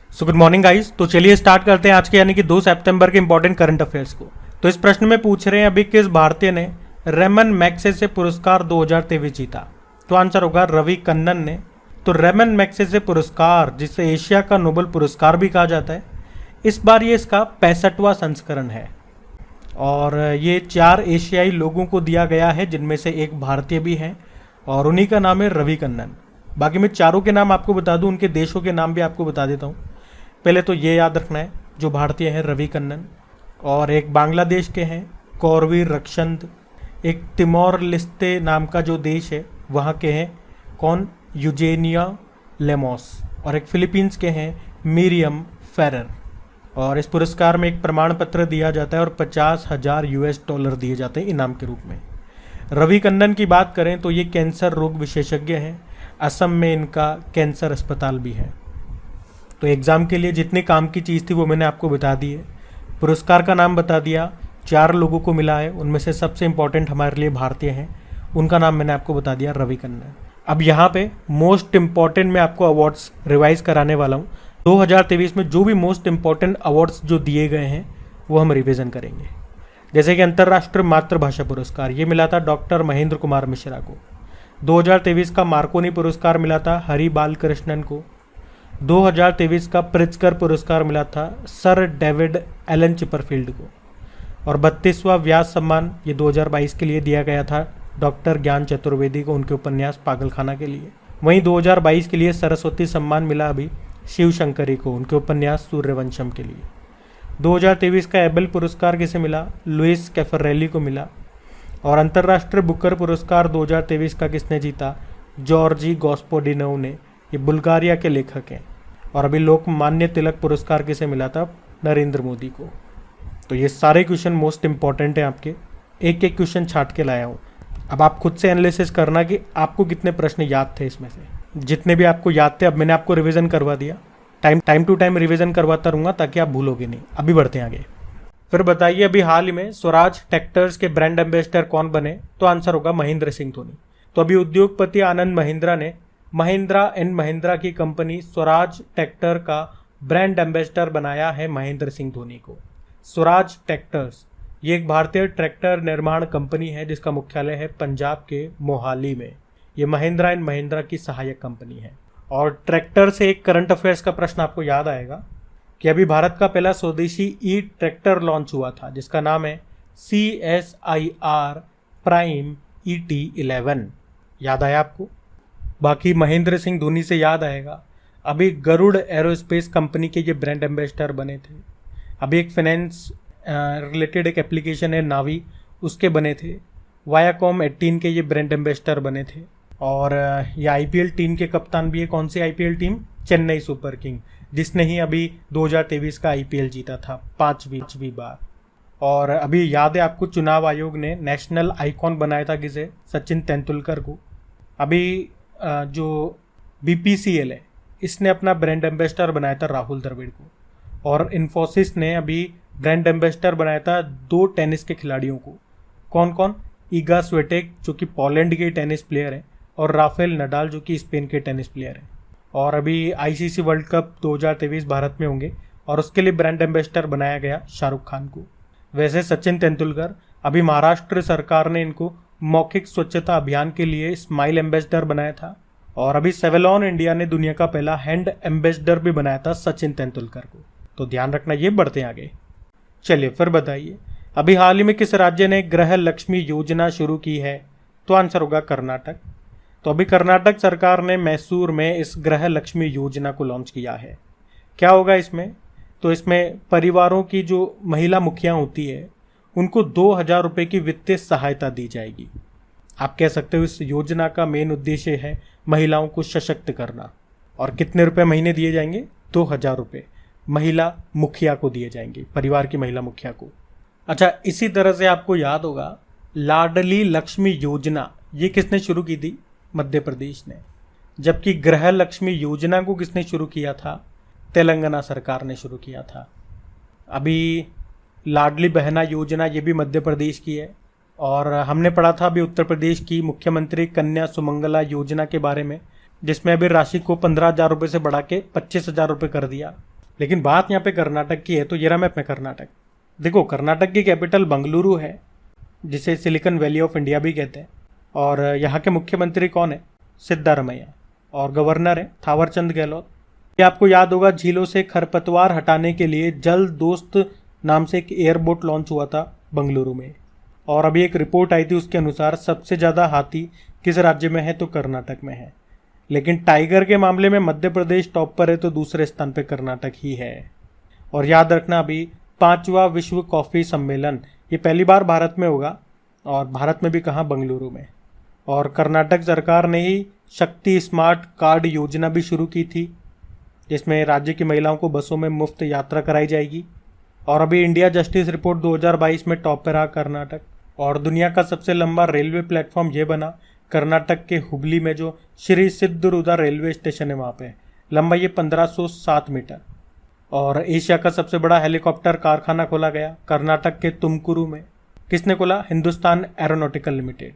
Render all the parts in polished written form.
So good morning guys. तो चलिए start करते हैं आज के यानी कि 2 सितंबर के इंपॉर्टेंट करंट अफेयर्स को। तो इस प्रश्न में पूछ रहे हैं अभी किस भारतीय ने रेमन मैग्सेसे पुरस्कार 2023 जीता। तो आंसर होगा रवि कन्नन ने। तो रेमन मैग्सेसे पुरस्कार, जिसे एशिया का नोबेल पुरस्कार भी कहा जाता है, इस बार ये इसका 65वां संस्करण है और ये 4 एशियाई लोगों को दिया गया है, जिनमें से एक भारतीय भी है और उन्हीं का नाम है रवि कन्नन। बाकी मैं चारों के नाम आपको बता दूं, उनके देशों के नाम भी आपको बता देता हूं। पहले तो ये याद रखना है, जो भारतीय हैं रवि कन्नन, और एक बांग्लादेश के हैं कौरवीर रक्षंद, एक तिमोर लिस्ते नाम का जो देश है वहाँ के हैं कौन, यूजेनिया लेमोस, और एक फिलीपींस के हैं मिरियम फेरर। और इस पुरस्कार में एक प्रमाण पत्र दिया जाता है और $50,000 दिए जाते हैं इनाम के रूप में। रवि कन्नन की बात करें तो ये कैंसर रोग विशेषज्ञ हैं। असम में इनका कैंसर अस्पताल भी है। तो एग्ज़ाम के लिए जितनी काम की चीज़ थी वो मैंने आपको बता दी है। पुरस्कार का नाम बता दिया, 4 लोगों को मिला है, उनमें से सबसे इम्पॉर्टेंट हमारे लिए भारतीय हैं, उनका नाम मैंने आपको बता दिया रवि कन्नन। अब यहाँ पे मोस्ट इम्पॉर्टेंट मैं आपको अवार्ड्स रिवाइज कराने वाला हूँ। 2023 में जो भी मोस्ट इम्पॉर्टेंट अवार्ड्स जो दिए गए हैं वो हम रिविज़न करेंगे। जैसे कि अंतर्राष्ट्रीय मातृभाषा पुरस्कार, ये मिला था डॉक्टर महेंद्र कुमार मिश्रा को। 2023 का मार्कोनी पुरस्कार मिला था हरि बालकृष्णन को। 2023 का प्रिट्जकर पुरस्कार मिला था सर डेविड एलन चिपरफील्ड को। और 32वां व्यास सम्मान ये 2022 के लिए दिया गया था डॉक्टर ज्ञान चतुर्वेदी को, उनके उपन्यास पागलखाना के लिए। वहीं 2022 के लिए सरस्वती सम्मान मिला अभी शिव शंकरी को, उनके उपन्यास सूर्यवंशम के लिए। 2023 का एबेल पुरस्कार किसे मिला, लुइस कैफरेली को मिला। और अंतर्राष्ट्रीय बुकर पुरस्कार 2023 का किसने जीता, जॉर्जी गॉस्पोडिनोव ने, ये बुल्गारिया के लेखक हैं। और अभी लोकमान्य तिलक पुरस्कार किसे मिला था, नरेंद्र मोदी को। तो ये सारे क्वेश्चन मोस्ट इंपॉर्टेंट हैं आपके, एक एक क्वेश्चन छाट के लाया हूँ। अब आप खुद से एनालिसिस करना कि आपको कितने प्रश्न याद थे इसमें से। जितने भी आपको याद थे अब मैंने आपको रिवीजन करवा दिया। टाइम टू टाइम रिवीजन करवाता रहूँगा ताकि आप भूलोगे नहीं। अभी बढ़ते हैं आगे। फिर बताइए अभी हाल ही में स्वराज ट्रैक्टर्स के ब्रांड एम्बेसडर कौन बने। तो आंसर होगा महेंद्र सिंह धोनी। तो अभी उद्योगपति आनंद महिंद्रा ने महिंद्रा एंड महिंद्रा की कंपनी स्वराज ट्रैक्टर का ब्रांड एम्बेसडर बनाया है महेंद्र सिंह धोनी को। स्वराज ट्रैक्टर्स ये एक भारतीय ट्रैक्टर निर्माण कंपनी है जिसका मुख्यालय है पंजाब के मोहाली में। ये महिंद्रा एंड महिंद्रा की सहायक कंपनी है। और ट्रैक्टर से एक करंट अफेयर्स का प्रश्न आपको याद आएगा कि अभी भारत का पहला स्वदेशी ई ट्रैक्टर लॉन्च हुआ था जिसका नाम है CSIR प्राइम ET11। याद आया आपको। बाकी महेंद्र सिंह धोनी से याद आएगा अभी गरुड़ एरोस्पेस कंपनी के ये ब्रांड एम्बेसडर बने थे। अभी एक फाइनेंस रिलेटेड एक एप्लीकेशन है नावी, उसके बने थे। वायाकॉम 18 के ये ब्रांड एम्बेसडर बने थे। और ये IPL टीम के कप्तान भी है। कौन सी IPL team, Chennai super king, जिसने ही अभी 2023 का IPL जीता था 5वीं बार। और अभी याद है आपको चुनाव आयोग ने नेशनल आइकॉन बनाया था किसे, सचिन तेंदुलकर को। अभी जो BPCL है इसने अपना ब्रांड एम्बेसडर बनाया था राहुल द्रविड़ को। और इन्फोसिस ने अभी ब्रांड एम्बेसडर बनाया था 2 टेनिस के खिलाड़ियों को। कौन कौन, ईगा स्विटेक जो कि पोलैंड के टेनिस प्लेयर हैं और राफेल नडाल जो कि स्पेन के टेनिस प्लेयर हैं। और अभी ICC वर्ल्ड कप 2023 भारत में होंगे और उसके लिए ब्रांड एम्बेसडर बनाया गया शाहरुख खान को। वैसे सचिन तेंदुलकर अभी महाराष्ट्र सरकार ने इनको मौखिक स्वच्छता अभियान के लिए स्माइल एम्बेसडर बनाया था। और अभी सेवेलॉन इंडिया ने दुनिया का पहला हैंड एम्बेसडर भी बनाया था सचिन तेंदुलकर को। तो ध्यान रखना, ये बढ़ते हैं आगे। चलिए फिर बताइए अभी हाल ही में किस राज्य ने गृह लक्ष्मी योजना शुरू की है। तो आंसर होगा कर्नाटक। तो अभी कर्नाटक सरकार ने मैसूर में इस गृह लक्ष्मी योजना को लॉन्च किया है। क्या होगा इसमें, तो इसमें परिवारों की जो महिला मुखिया होती है उनको 2,000 रुपये की वित्तीय सहायता दी जाएगी। आप कह सकते हो इस योजना का मेन उद्देश्य है महिलाओं को सशक्त करना। और कितने रुपए महीने दिए जाएंगे, 2,000 रुपये महिला मुखिया को दिए जाएंगे, परिवार की महिला मुखिया को। अच्छा, इसी तरह से आपको याद होगा लाडली लक्ष्मी योजना ये किसने शुरू की थी, मध्य प्रदेश ने। जबकि गृह लक्ष्मी योजना को किसने शुरू किया था, तेलंगाना सरकार ने शुरू किया था। अभी लाडली बहना योजना ये भी मध्य प्रदेश की है। और हमने पढ़ा था अभी उत्तर प्रदेश की मुख्यमंत्री कन्या सुमंगला योजना के बारे में, जिसमें अभी राशि को 15,000 रुपये से बढ़ा के 25,000 रुपये कर दिया। लेकिन बात यहाँ पे कर्नाटक की है, तो ये रहा मैप में कर्नाटक। देखो, कर्नाटक की कैपिटल बंगलुरु है, जिसे सिलिकॉन वैली ऑफ इंडिया भी कहते हैं। और यहाँ के मुख्यमंत्री कौन है? सिद्धारमैया। और गवर्नर है थावरचंद गहलोत। ये आपको याद होगा, झीलों से खरपतवार हटाने के लिए जल दोस्त नाम से एक एयरबोट लॉन्च हुआ था बंगलुरु में। और अभी एक रिपोर्ट आई थी, उसके अनुसार सबसे ज़्यादा हाथी किस राज्य में है? तो कर्नाटक में है। लेकिन टाइगर के मामले में मध्य प्रदेश टॉप पर है, तो दूसरे स्थान पर कर्नाटक ही है। और याद रखना, अभी 5वां विश्व कॉफ़ी सम्मेलन ये पहली बार भारत में होगा, और भारत में भी कहाँ? बंगलुरु में। और कर्नाटक सरकार ने ही शक्ति स्मार्ट कार्ड योजना भी शुरू की थी, जिसमें राज्य की महिलाओं को बसों में मुफ्त यात्रा कराई जाएगी। और अभी इंडिया जस्टिस रिपोर्ट 2022 में टॉप पर रहा कर्नाटक। और दुनिया का सबसे लंबा रेलवे प्लेटफॉर्म ये बना कर्नाटक के हुबली में, जो श्री सिद्धरुदा रेलवे स्टेशन है वहाँ पे। लंबाई 1507 मीटर। और एशिया का सबसे बड़ा हेलीकॉप्टर कारखाना खोला गया कर्नाटक के तुमकुरू में। किसने खोला? Hindustan aeronautical limited.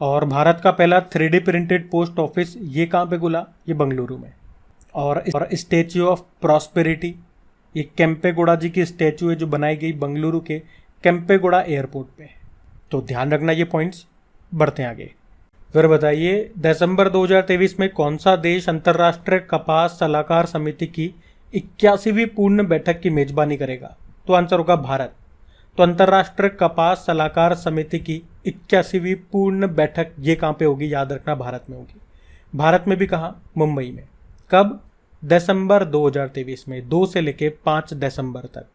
और भारत का पहला 3D प्रिंटेड पोस्ट ऑफिस ये कहाँ पे खुला? ये बंगलुरु में। और स्टैच्यू ऑफ प्रॉस्पेरिटी, ये केम्पेगौड़ा जी की स्टैचू है, जो बनाई गई बंगलुरु के केम्पेगौड़ा एयरपोर्ट पे। तो ध्यान रखना ये पॉइंट्स। बढ़ते हैं आगे। फिर बताइए, दिसंबर 2023 में कौन सा देश अंतर्राष्ट्रीय कपास सलाहकार समिति की 81वीं पूर्ण बैठक की मेजबानी करेगा? तो आंसर होगा भारत। तो अंतर्राष्ट्रीय कपास सलाहकार समिति की 81वीं पूर्ण बैठक ये कहाँ पे होगी? याद रखना, भारत में होगी। भारत में भी कहाँ? मुंबई में। कब? दिसंबर 2023 में, 2 से लेके 5 दिसंबर तक।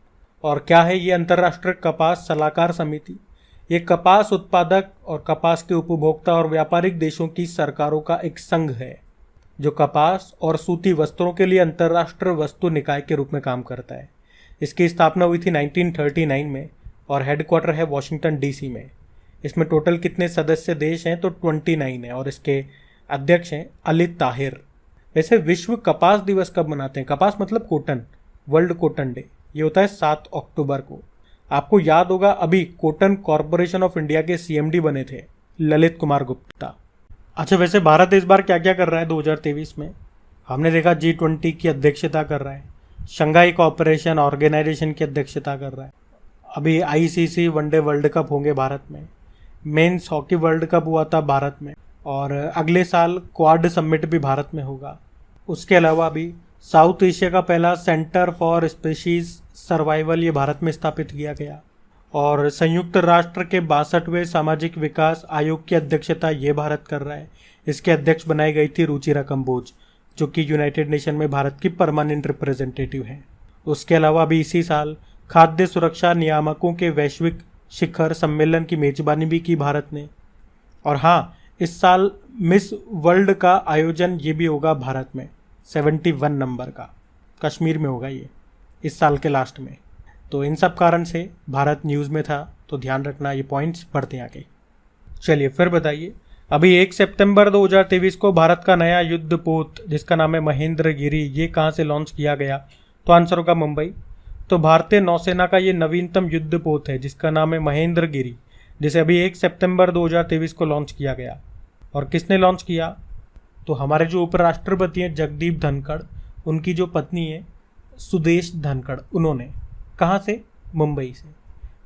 और क्या है ये अंतर्राष्ट्रीय कपास सलाहकार समिति? ये कपास उत्पादक और कपास के उपभोक्ता और व्यापारिक देशों की सरकारों का एक संघ है, जो कपास और सूती वस्त्रों के लिए अंतर्राष्ट्रीय वस्तु निकाय के रूप में काम करता है। इसकी स्थापना हुई थी 1939 में, और हेडक्वार्टर है वॉशिंगटन DC में। इसमें टोटल कितने सदस्य देश हैं? तो 29 है, और इसके अध्यक्ष हैं अली ताहिर। वैसे विश्व कपास दिवस कब मनाते हैं? कपास मतलब कॉटन, वर्ल्ड कॉटन डे, ये होता है 7 अक्टूबर को। आपको याद होगा, अभी कॉटन कॉरपोरेशन ऑफ इंडिया के CMD बने थे ललित कुमार गुप्ता। अच्छा, वैसे भारत इस बार क्या क्या कर रहा है 2023 में? हमने देखा G20 की अध्यक्षता कर रहा है, शंघाई कोऑपरेशन ऑर्गेनाइजेशन की अध्यक्षता कर रहा है, अभी ICC वनडे वर्ल्ड कप होंगे भारत में, मेंस हॉकी वर्ल्ड कप हुआ था भारत में, और अगले साल क्वाड समिट भी भारत में होगा। उसके अलावा अभी साउथ एशिया का पहला सेंटर फॉर स्पीशीज सर्वाइवल ये भारत में स्थापित किया गया। और संयुक्त राष्ट्र के 62वें सामाजिक विकास आयोग की अध्यक्षता ये भारत कर रहा है। इसके अध्यक्ष बनाई गई थी रुचिरा कंबोज, जो कि यूनाइटेड नेशन में भारत की परमानेंट रिप्रेजेंटेटिव हैं। उसके अलावा अभी इसी साल खाद्य सुरक्षा नियामकों के वैश्विक शिखर सम्मेलन की मेजबानी भी की भारत ने। और हाँ, इस साल मिस वर्ल्ड का आयोजन ये भी होगा भारत में, 71 नंबर का, कश्मीर में होगा ये इस साल के लास्ट में। तो इन सब कारण से भारत न्यूज़ में था, तो ध्यान रखना ये पॉइंट्स बढ़ते आगे। चलिए फिर बताइए, अभी 1 सितंबर 2023 को भारत का नया युद्धपोत जिसका नाम है महेंद्रगिरी, ये कहाँ से लॉन्च किया गया? तो आंसर होगा मुंबई। तो भारतीय नौसेना का ये नवीनतम युद्धपोत है जिसका नाम है महेंद्रगिरी, जिसे अभी 1 सितंबर 2023 को लॉन्च किया गया। और किसने लॉन्च किया? तो हमारे जो उपराष्ट्रपति हैं जगदीप धनखड़, उनकी जो पत्नी है सुदेश धनखड़, उन्होंने। कहाँ से? मुंबई से।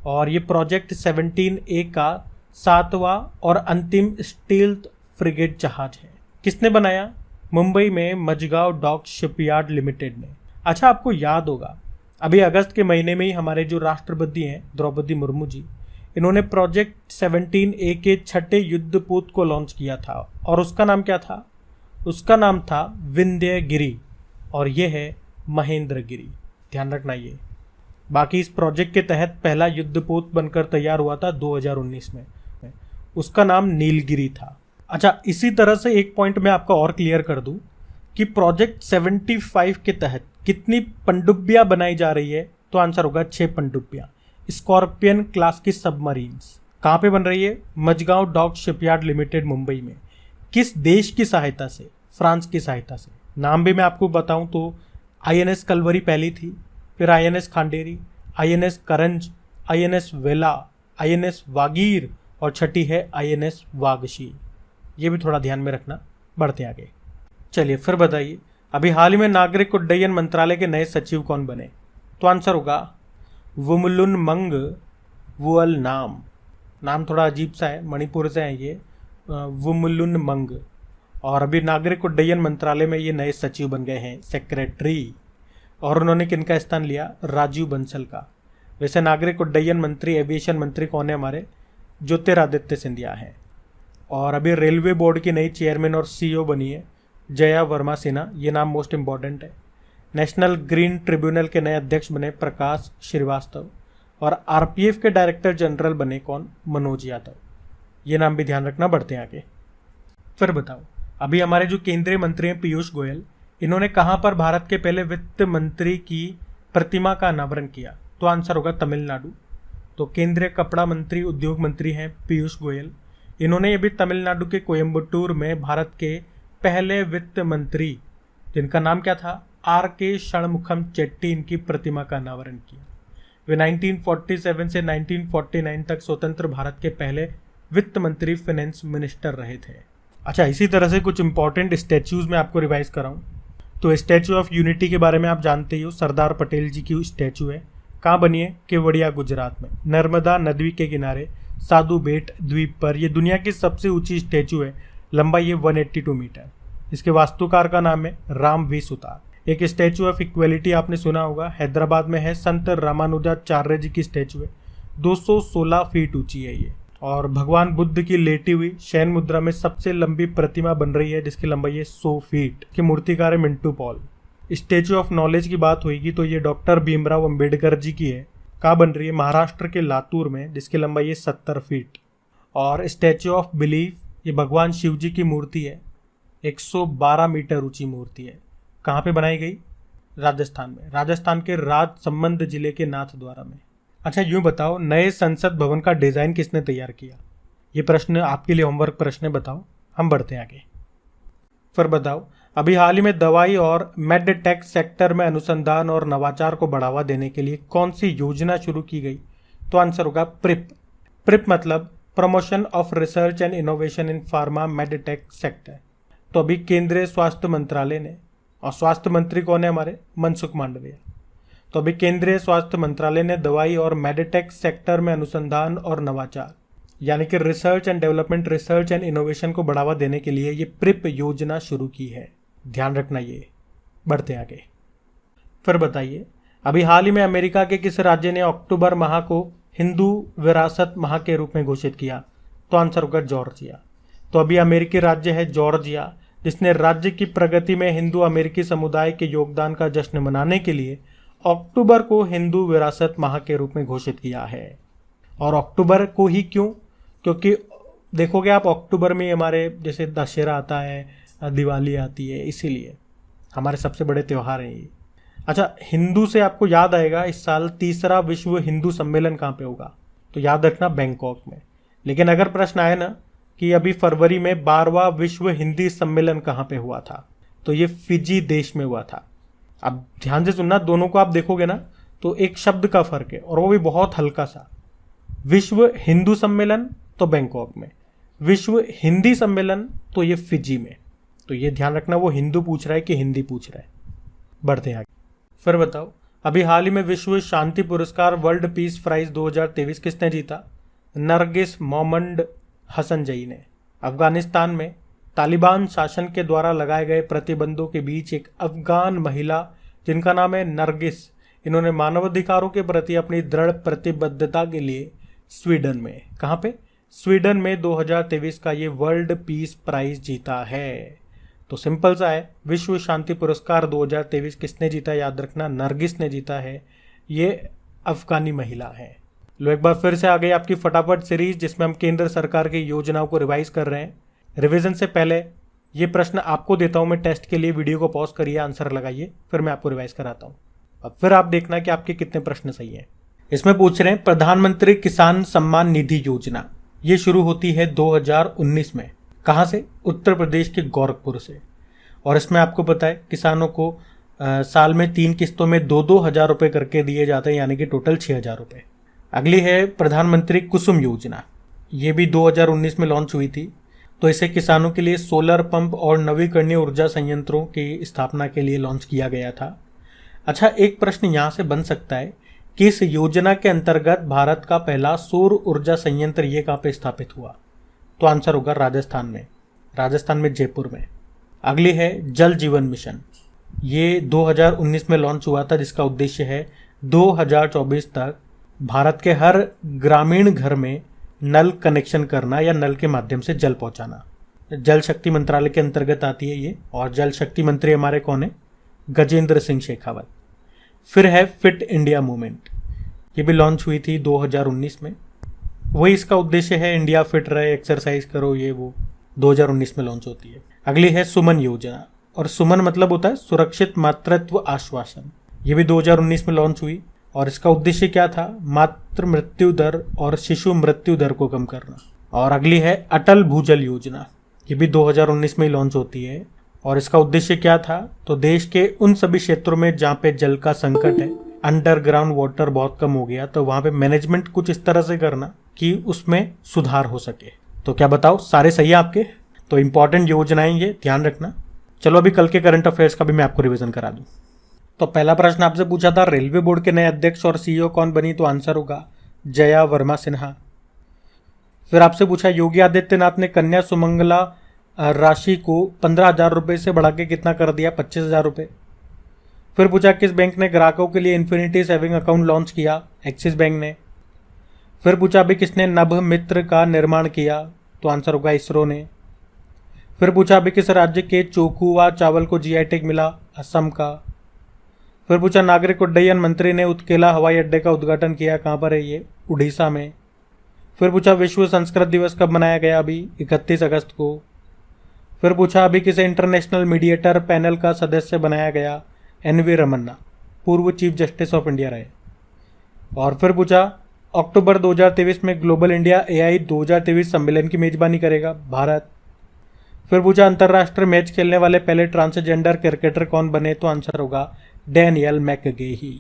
और ये प्रोजेक्ट 17A का 7वां और अंतिम स्टील्थ फ्रिगेट जहाज है। किसने बनाया? मुंबई में मजगांव डॉक शिपयार्ड लिमिटेड ने। अच्छा, आपको याद होगा अभी अगस्त के महीने में ही हमारे जो राष्ट्रपति हैं द्रौपदी मुर्मू जी, इन्होंने प्रोजेक्ट 17A के 6ठे युद्धपोत को लॉन्च किया था। और उसका नाम क्या था? उसका नाम था विंध्यगिरी, और ये है महेंद्रगिरी। ध्यान रखना ये। बाकी इस प्रोजेक्ट के तहत पहला युद्धपोत बनकर तैयार हुआ था 2019 में, उसका नाम नीलगिरी था। अच्छा, इसी तरह से एक पॉइंट मैं आपका और क्लियर कर दूं कि प्रोजेक्ट 75 के तहत कितनी पनडुब्बियां बनाई जा रही है? तो आंसर होगा 6 पनडुब्बियां, स्कॉर्पियन क्लास की सबमरीन्स। कहाँ पे बन रही है? Mazagon dock shipyard limited Mumbai में। किस देश की सहायता से? फ्रांस की सहायता से। नाम भी मैं आपको बताऊं तो INS कलवरी पहली थी, फिर INS खांडेरी, INS करंज, INS वेला, INS वागीर, और छठी है INS वागशी। ये भी थोड़ा ध्यान में रखना। बढ़ते आगे। चलिए फिर बताइए, अभी हाल ही में नागरिक उड्डयन मंत्रालय के नए सचिव कौन बने? तो आंसर होगा वुमलुनमंग वुअल नाम। नाम थोड़ा अजीब सा है, मणिपुर से है ये, वुमलुनमंग। और अभी नागरिक उड्डयन मंत्रालय में ये नए सचिव बन गए हैं, सेक्रेटरी। और उन्होंने किनका स्थान लिया? राजीव बंसल का। वैसे नागरिक उड्डयन मंत्री, एविएशन मंत्री कौन है हमारे? ज्योतिरादित्य सिंधिया हैं। और अभी रेलवे बोर्ड की नई चेयरमैन और सीईओ बनी है जया वर्मा सिन्हा। ये नाम मोस्ट इंपॉर्टेंट है। नेशनल ग्रीन ट्रिब्यूनल के नए अध्यक्ष बने प्रकाश श्रीवास्तव। और आरपीएफ के डायरेक्टर जनरल बने कौन? मनोज यादव। ये नाम भी ध्यान रखना, बढ़ते हैं आगे। फिर बताओ, अभी हमारे जो केंद्रीय मंत्री हैं पीयूष गोयल, इन्होंने कहां पर भारत के पहले वित्त मंत्री की प्रतिमा का अनावरण किया? तो आंसर होगा तमिलनाडु। तो केंद्रीय कपड़ा मंत्री, उद्योग मंत्री हैं पीयूष गोयल। इन्होंने अभी तमिलनाडु के कोयम्बटूर में भारत के पहले वित्त मंत्री, जिनका नाम क्या था? आर के षणमुखम चेट्टी, इनकी प्रतिमा का अनावरण किया। वे 1947 से 1949 तक स्वतंत्र भारत के पहले वित्त मंत्री, फाइनेंस मिनिस्टर रहे थे। अच्छा, इसी तरह से कुछ इंपॉर्टेंट स्टैच्यूज में आपको रिवाइज कराऊं तो स्टैचू ऑफ यूनिटी के बारे में आप जानते ही हो, सरदार पटेल जी की स्टैचू है। कहाँ बनी है? केवड़िया, गुजरात में, नर्मदा नदी के किनारे साधु बेट द्वीप पर। यह दुनिया की सबसे ऊंची स्टैचू है, लंबाई है 182 मीटर। इसके वास्तुकार का नाम है राम वी सुतार। एक स्टैचू ऑफ इक्वेलिटी आपने सुना होगा, हैदराबाद में है, संत रामानुजाचार्य जी की स्टैचू है, 216 फीट ऊंची है ये। और भगवान बुद्ध की लेटी हुई शयन मुद्रा में सबसे लंबी प्रतिमा बन रही है, जिसकी लंबाई है 100 फीट, की मूर्तिकार है Mintu Paul. Statue of knowledge की बात होगी तो ये डॉक्टर भीमराव अंबेडकर जी की है। कहाँ बन रही है? महाराष्ट्र के लातूर में, जिसकी लंबाई है 70 फीट। और स्टैचू ऑफ बिलीफ, ये भगवान शिव जी की मूर्ति है, 112 मीटर ऊंची मूर्ति है। कहाँ पे बनाई गई? राजस्थान में, राजस्थान के राजसमंद जिले के नाथद्वारा में। अच्छा, यूं बताओ, नए संसद भवन का डिजाइन किसने तैयार किया? ये प्रश्न आपके लिए होमवर्क प्रश्न है, बताओ। हम बढ़ते हैं आगे। फिर बताओ, अभी हाल ही में दवाई और मेडटेक सेक्टर में अनुसंधान और नवाचार को बढ़ावा देने के लिए कौन सी योजना शुरू की गई? तो आंसर होगा प्रिप। प्रिप मतलब promotion of research and innovation in pharma medtech sector. तो अभी केंद्रीय स्वास्थ्य मंत्रालय ने, और स्वास्थ्य मंत्री कौन है हमारे? मनसुख मांडविया। तो अभी केंद्रीय स्वास्थ्य मंत्रालय ने दवाई और मेडटेक सेक्टर में अनुसंधान और नवाचार, यानी कि research and development, research and innovation को बढ़ावा देने के लिए ये प्रिप योजना शुरू की है। ध्यान रखना ये। बढ़ते आगे। फिर बताइए, अभी हाल ही में अमेरिका के किस राज्य ने अक्टूबर माह को हिंदू विरासत माह के रूप में घोषित किया? तो आंसर होगा जॉर्जिया। तो अभी अमेरिकी राज्य है जॉर्जिया, जिसने राज्य की प्रगति में हिंदू अमेरिकी समुदाय के योगदान का जश्न मनाने के लिए अक्टूबर को हिंदू विरासत माह के रूप में घोषित किया है। और अक्टूबर को ही क्यों? क्योंकि देखोगे आप, अक्टूबर में हमारे जैसे दशहरा आता है, दिवाली आती है, इसीलिए हमारे सबसे बड़े त्यौहार हैं ये। अच्छा, हिंदू से आपको याद आएगा, इस साल तीसरा विश्व हिंदू सम्मेलन कहाँ पे होगा? तो याद रखना बैंकॉक में। लेकिन अगर प्रश्न आए ना कि अभी फरवरी में 12वां विश्व हिंदी सम्मेलन कहाँ पे हुआ था, तो ये फिजी देश में हुआ था। अब ध्यान से सुनना, दोनों को आप देखोगे ना तो एक शब्द का फर्क है, और वो भी बहुत हल्का सा। विश्व हिंदू सम्मेलन तो बैंकॉक में, विश्व हिंदी सम्मेलन तो ये फिजी में। तो ये ध्यान रखना, वो हिंदू पूछ रहा है कि हिंदी पूछ रहा है। बढ़ते हैं आगे। फिर बताओ, अभी हाल ही में विश्व शांति पुरस्कार वर्ल्ड पीस प्राइज 2023 किसने जीता? नरगिस मोहम्मद हसनजई ने। अफगानिस्तान में तालिबान शासन के द्वारा लगाए गए प्रतिबंधों के बीच एक अफगान महिला, जिनका नाम है नरगिस, इन्होंने मानवाधिकारों के प्रति अपनी दृढ़ प्रतिबद्धता के लिए स्वीडन में, कहाँ पे? स्वीडन में 2023 का ये वर्ल्ड पीस प्राइज जीता है। तो सिंपल सा है, विश्व शांति पुरस्कार 2023 किसने जीता? याद रखना, नरगिस ने जीता है। ये अफगानी महिला है। लो, एक बार फिर से आ गई आपकी फटाफट सीरीज, जिसमें हम केंद्र सरकार की योजनाओं को रिवाइज कर रहे हैं। रिवीजन से पहले ये प्रश्न आपको देता हूं मैं टेस्ट के लिए, वीडियो को पॉज करिए, आंसर लगाइए, फिर मैं आपको रिवाइज कराता हूं। अब फिर आप देखना कि आपके कितने प्रश्न सही हैं। इसमें पूछ रहे हैं प्रधानमंत्री किसान सम्मान निधि योजना, ये शुरू होती है 2019 में। कहाँ से? उत्तर प्रदेश के गोरखपुर से। और इसमें आपको पता है किसानों को साल में 3 किस्तों में 2-2 हज़ार रुपये करके दिए जाते हैं, यानी कि टोटल 6,000 रुपये। अगली है प्रधानमंत्री कुसुम योजना, ये भी 2019 में लॉन्च हुई थी। तो इसे किसानों के लिए सोलर पंप और नवीकरणीय ऊर्जा संयंत्रों की स्थापना के लिए लॉन्च किया गया था। अच्छा, एक प्रश्न यहाँ से बन सकता है कि इस योजना के अंतर्गत भारत का पहला सौर ऊर्जा संयंत्र ये कहाँ पे स्थापित हुआ? तो आंसर होगा राजस्थान में जयपुर में। अगली है जल जीवन मिशन। ये 2019 में लॉन्च हुआ था, जिसका उद्देश्य है 2024 तक भारत के हर ग्रामीण घर में नल कनेक्शन करना या नल के माध्यम से जल पहुंचाना। जल शक्ति मंत्रालय के अंतर्गत आती है ये, और जल शक्ति मंत्री हमारे कौन है? गजेंद्र सिंह शेखावत। फिर है फिट इंडिया मूवमेंट, ये भी लॉन्च हुई थी 2019 में। वही इसका उद्देश्य है इंडिया फिट रहे, एक्सरसाइज करो, ये वो 2019 में लॉन्च होती है। अगली है सुमन योजना, और सुमन मतलब होता है सुरक्षित मातृत्व आश्वासन। ये भी 2019 में लॉन्च हुई, और इसका उद्देश्य क्या था? मातृ मृत्यु दर और शिशु मृत्यु दर को कम करना। और अगली है अटल भूजल योजना, ये भी 2019 में लॉन्च होती है, और इसका उद्देश्य क्या था? तो देश के उन सभी क्षेत्रों में जहाँ पे जल का संकट है, अंडरग्राउंड वाटर बहुत कम हो गया, तो वहाँ पे मैनेजमेंट कुछ इस तरह से करना कि उसमें सुधार हो सके। तो क्या बताओ, सारे सही है आपके? तो इंपॉर्टेंट योजनाएं ये ध्यान रखना। चलो अभी कल के करंट अफेयर्स का भी मैं आपको रिवीजन करा दूं। तो पहला प्रश्न आपसे पूछा था रेलवे बोर्ड के नए अध्यक्ष और सीईओ कौन बनी? तो आंसर होगा जया वर्मा सिन्हा। फिर आपसे पूछा योगी आदित्यनाथ ने कन्या सुमंगला राशि को 15,000 रुपये से बढ़ा के कितना कर दिया? 25,000 रुपये। फिर पूछा किस बैंक ने ग्राहकों के लिए इन्फिनिटी सेविंग अकाउंट लॉन्च किया? एक्सिस बैंक ने। फिर पूछा अभी किसने नभ मित्र का निर्माण किया? तो आंसर होगा इसरो ने। फिर पूछा अभी किस राज्य के चोखुआ चावल को जीआई टैग मिला? असम का। फिर पूछा नागरिक उड्डयन मंत्री ने उत्केला हवाई अड्डे का उद्घाटन किया, कहाँ पर है ये? उड़ीसा में। फिर पूछा विश्व संस्कृत दिवस कब मनाया गया? अभी 31 अगस्त को। फिर पूछा अभी किसे इंटरनेशनल मीडिएटर पैनल का सदस्य बनाया गया? एनवी रमन्ना, पूर्व चीफ जस्टिस ऑफ इंडिया रहे। और फिर पूछा अक्टूबर 2023 में ग्लोबल इंडिया एआई 2023 सम्मेलन की मेजबानी करेगा भारत। फिर पूछा अंतर्राष्ट्रीय मैच खेलने वाले पहले ट्रांसजेंडर क्रिकेटर कौन बने? तो आंसर होगा डैनियल मैकगेही।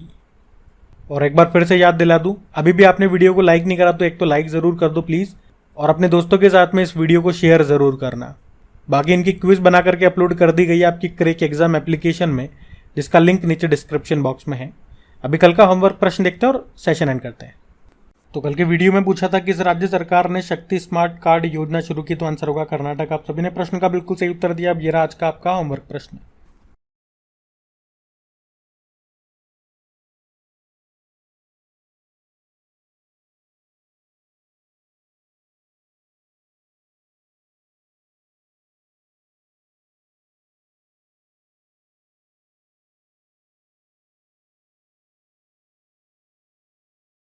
और एक बार फिर से याद दिला दूं, अभी भी आपने वीडियो को लाइक नहीं करा तो एक तो लाइक जरूर कर दो प्लीज, और अपने दोस्तों के साथ में इस वीडियो को शेयर जरूर करना। बाकी इनकी क्विज बना करके अपलोड कर दी गई है आपकी क्रैक एग्जाम एप्लीकेशन में, जिसका लिंक नीचे डिस्क्रिप्शन बॉक्स में है। अभी कल का होमवर्क प्रश्न देखते हैं और सेशन एंड करते हैं। तो कल के वीडियो में पूछा था किस राज्य सरकार ने शक्ति स्मार्ट कार्ड योजना शुरू की? तो आंसर होगा कर्नाटक। आप सभी ने प्रश्न का बिल्कुल सही उत्तर दिया। अब ये रहा आज का आपका होमवर्क प्रश्न।